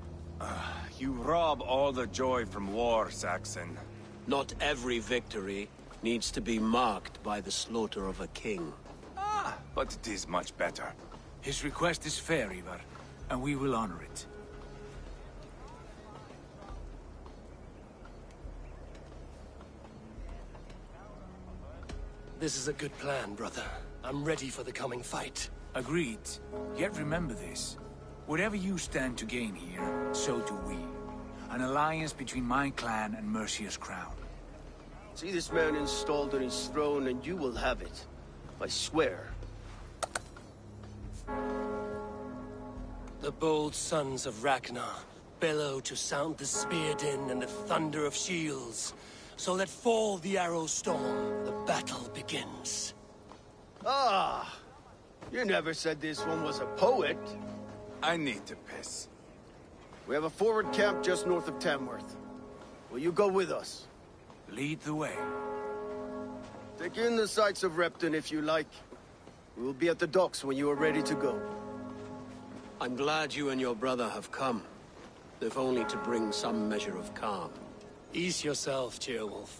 You rob all the joy from war, Saxon. Not every victory needs to be marked by the slaughter of a king. But it is much better. His request is fair, Ivar, and we will honor it. This is a good plan, brother. I'm ready for the coming fight. Agreed. Yet remember this. Whatever you stand to gain here, so do we. An alliance between my clan and Mercia's crown. See this man installed on his throne and you will have it. I swear. The bold sons of Ragnar bellow to sound the spear din and the thunder of shields. So let fall the arrow storm. The battle begins. Ah! You never said this one was a poet. I need to piss. We have a forward camp just north of Tamworth. Will you go with us? Lead the way. Take in the sights of Repton if you like. We will be at the docks when you are ready to go. I'm glad you and your brother have come, if only to bring some measure of calm. Ease yourself, Ceolwulf.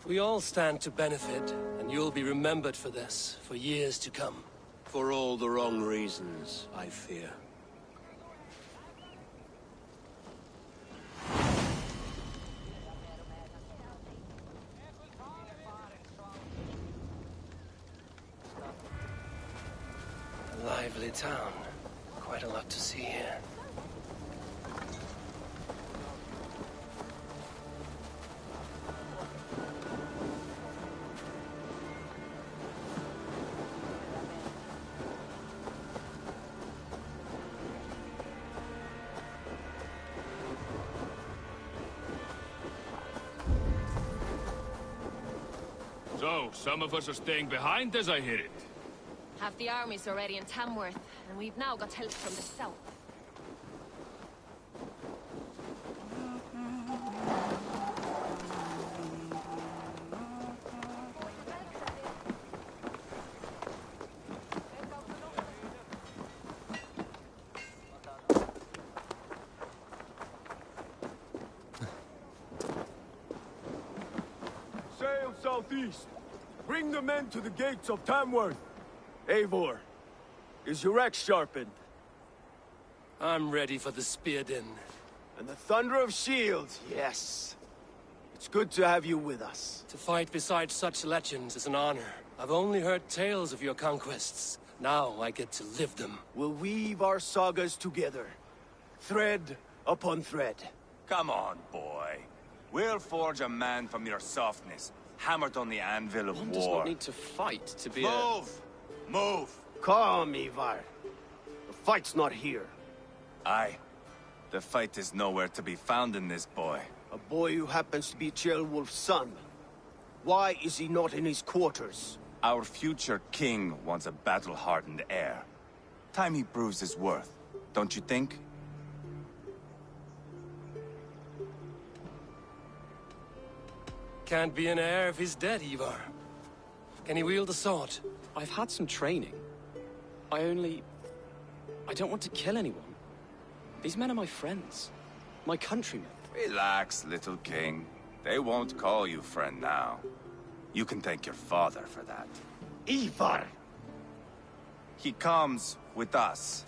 We all stand to benefit, and you'll be remembered for this, for years to come. For all the wrong reasons, I fear. A lively town. Quite a lot to see here. So, some of us are staying behind as I hear it. Half the army's already in Tamworth, and we've now got help from the south. Sail southeast. Bring the men to the gates of Tamworth. Eivor, is your axe sharpened? I'm ready for the spear din. And the thunder of shields, yes. It's good to have you with us. To fight beside such legends is an honor. I've only heard tales of your conquests. Now I get to live them. We'll weave our sagas together. Thread upon thread. Come on, boy. We'll forge a man from your softness, hammered on the anvil of One war. does not need to fight to be Move! Move! Calm, Ivar. The fight's not here. Aye. The fight is nowhere to be found in this boy. A boy who happens to be Ceolwulf's son. Why is he not in his quarters? Our future king wants a battle-hardened heir. Time he proves his worth, don't you think? Can't be an heir if he's dead, Ivar. Can he wield a sword? I've had some training. I don't want to kill anyone. These men are my friends. My countrymen. Relax, little king. They won't call you friend now. You can thank your father for that. Ivar! He comes with us.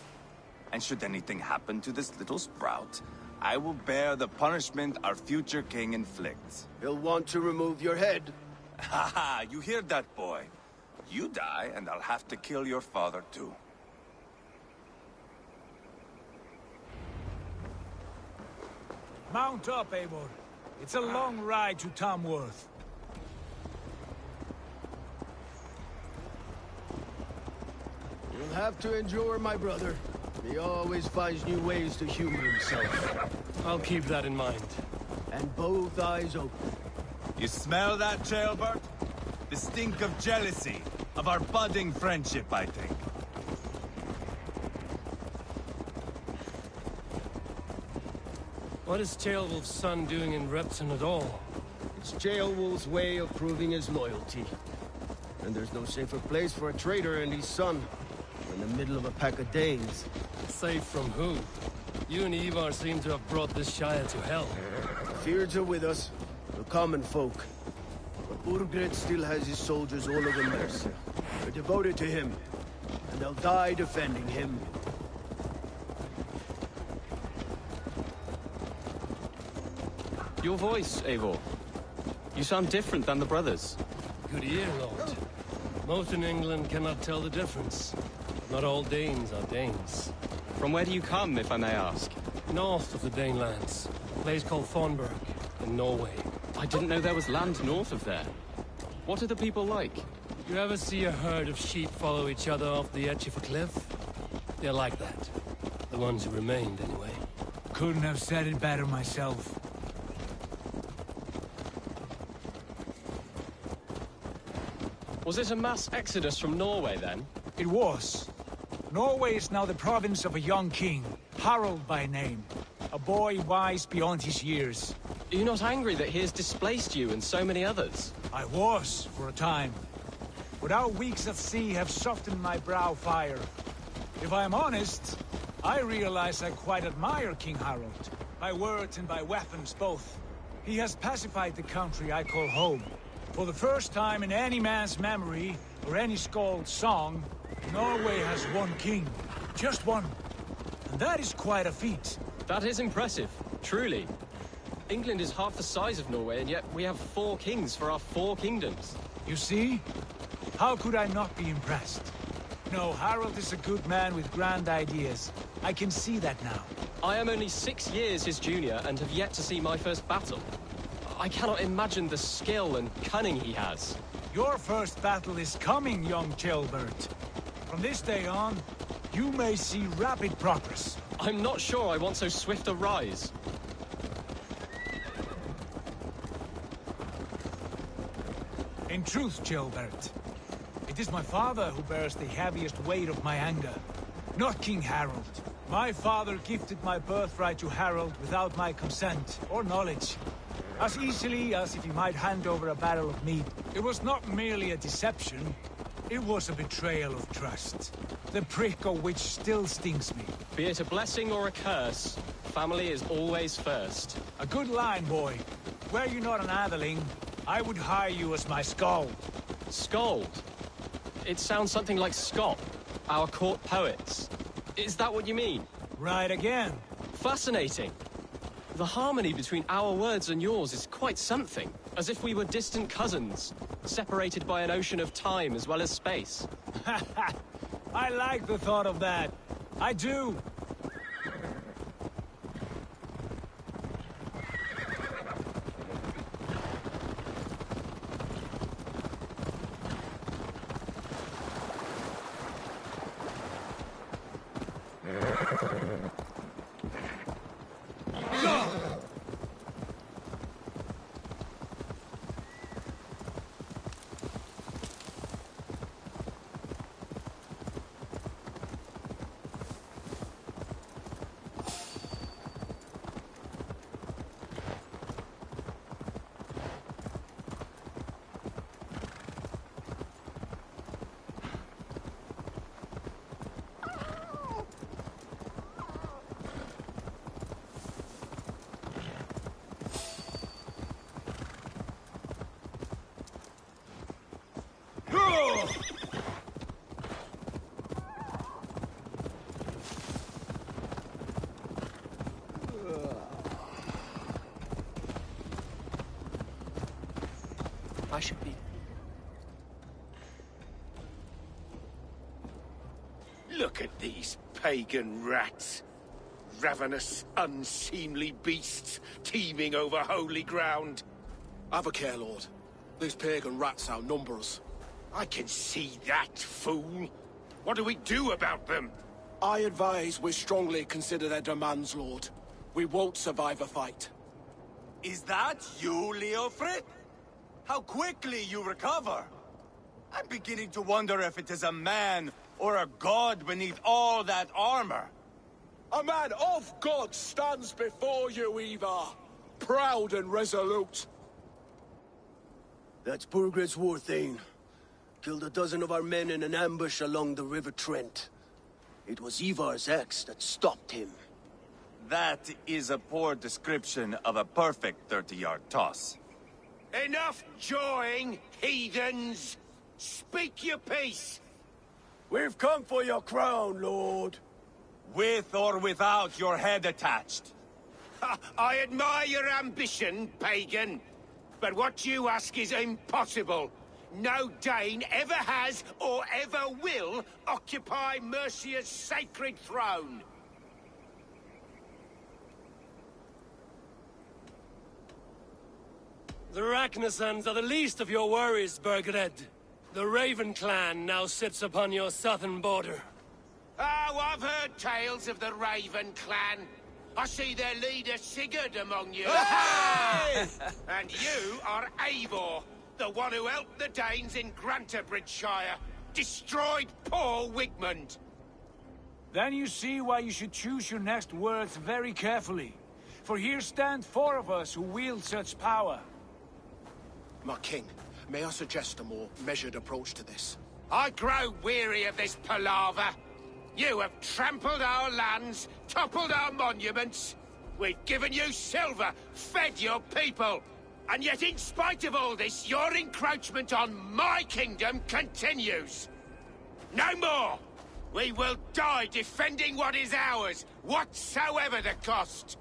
And should anything happen to this little sprout, I will bear the punishment our future king inflicts. He'll want to remove your head. Ha ha! You hear that, boy? You die, and I'll have to kill your father, too. Mount up, Eivor. It's a long ride to Tamworth. You'll have to endure, my brother. He always finds new ways to humor himself. I'll keep that in mind. And both eyes open. You smell that, Ceolbert? The stink of jealousy, of our budding friendship, I think. What is Ceolwulf's son doing in Repton at all? It's Ceolwulf's way of proving his loyalty. And there's no safer place for a traitor and his son than the middle of a pack of Danes. Safe from who? You and Ivar seem to have brought this Shire to hell. Fears are with us, the common folk. But Burgred still has his soldiers all over Mercia. They're devoted to him, and they'll die defending him. Your voice, Eivor. You sound different than the brothers. Good ear, Lord. Most in England cannot tell the difference. Not all Danes are Danes. From where do you come, if I may ask? North of the Danelands. A place called Thornburg, in Norway. I didn't know there was land north of there. What are the people like? You ever see a herd of sheep follow each other off the edge of a cliff? They're like that. The ones who remained, anyway. Couldn't have said it better myself. Was it a mass exodus from Norway, then? It was. Norway is now the province of a young king, Harald by name. A boy wise beyond his years. Are you not angry that he has displaced you and so many others? I was, for a time. But our weeks at sea have softened my brow fire. If I am honest, I realize I quite admire King Harald. By words and by weapons, both. He has pacified the country I call home. For the first time in any man's memory, or any skald's song, Norway has one king. Just one. And that is quite a feat. That is impressive, truly. England is half the size of Norway, and yet we have 4 kings for our 4 kingdoms. You see? How could I not be impressed? No, Harald is a good man with grand ideas. I can see that now. I am only 6 years his junior, and have yet to see my first battle. I cannot imagine the skill and cunning he has. Your first battle is coming, young Ceolbert. From this day on, you may see rapid progress. I'm not sure I want so swift a rise. In truth, Ceolbert, it is my father who bears the heaviest weight of my anger, not King Harald. My father gifted my birthright to Harald without my consent or knowledge. As easily as if he might hand over a barrel of meat. It was not merely a deception, it was a betrayal of trust. The prick of which still stings me. Be it a blessing or a curse, family is always first. A good line, boy. Were you not an atheling, I would hire you as my skald. Skald? It sounds something like Scott, our court poets. Is that what you mean? Right again. Fascinating. The harmony between our words and yours is quite something. As if we were distant cousins, separated by an ocean of time as well as space. I like the thought of that. I do. I should be... Look at these pagan rats. Ravenous, unseemly beasts teeming over holy ground. Have a care, Lord. These pagan rats outnumber us. I can see that, fool. What do we do about them? I advise we strongly consider their demands, Lord. We won't survive a fight. Is that you, Leofrid? How quickly you recover! I'm beginning to wonder if it is a man or a god beneath all that armor. A man of God stands before you, Ivar. Proud and resolute. That's Burgred's Warthane. Killed a dozen of our men in an ambush along the River Trent. It was Ivar's axe that stopped him. That is a poor description of a perfect 30-yard toss. Enough jawing, heathens! Speak your piece! We've come for your crown, Lord. With or without your head attached. I admire your ambition, pagan. But what you ask is impossible. No Dane ever has or ever will occupy Mercia's sacred throne. The Ragnarsons are the least of your worries, Burgred. The Raven clan now sits upon your southern border. Oh, I've heard tales of the Raven clan. I see their leader Sigurd among you. Hey! And you are Eivor, the one who helped the Danes in Grantabridgeshire, destroyed poor Wigmund. Then you see why you should choose your next words very carefully. For here stand 4 of us who wield such power. My king, may I suggest a more measured approach to this? I grow weary of this palaver. You have trampled our lands, toppled our monuments. We've given you silver, fed your people. And yet in spite of all this, your encroachment on my kingdom continues. No more! We will die defending what is ours, whatsoever the cost.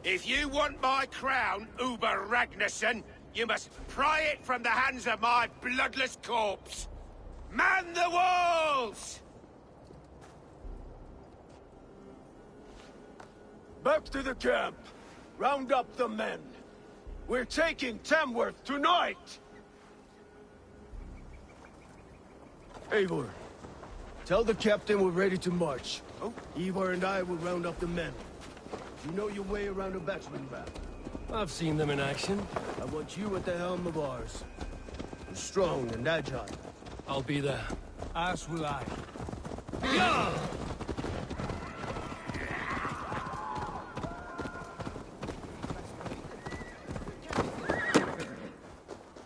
If you want my crown, Uber Ragnarsson, you must pry it from the hands of my bloodless corpse. Man the walls! Back to the camp. Round up the men. We're taking Tamworth tonight! Eivor, tell the captain we're ready to march. Oh. Ivar and I will round up the men. You know your way around a batsman raft. I've seen them in action. I want you at the helm of ours. You're strong and agile. I'll be there. As will I. Yeah!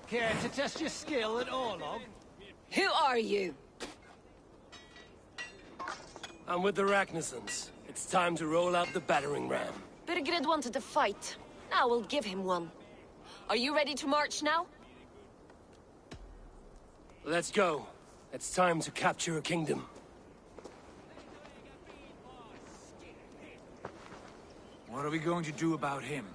Care to test your skill at Orlog? Who are you? I'm with the Ragnarsons. It's time to roll out the battering ram. Burgred wanted to fight. Now we'll give him one. Are you ready to march now? Let's go. It's time to capture a kingdom. What are we going to do about him?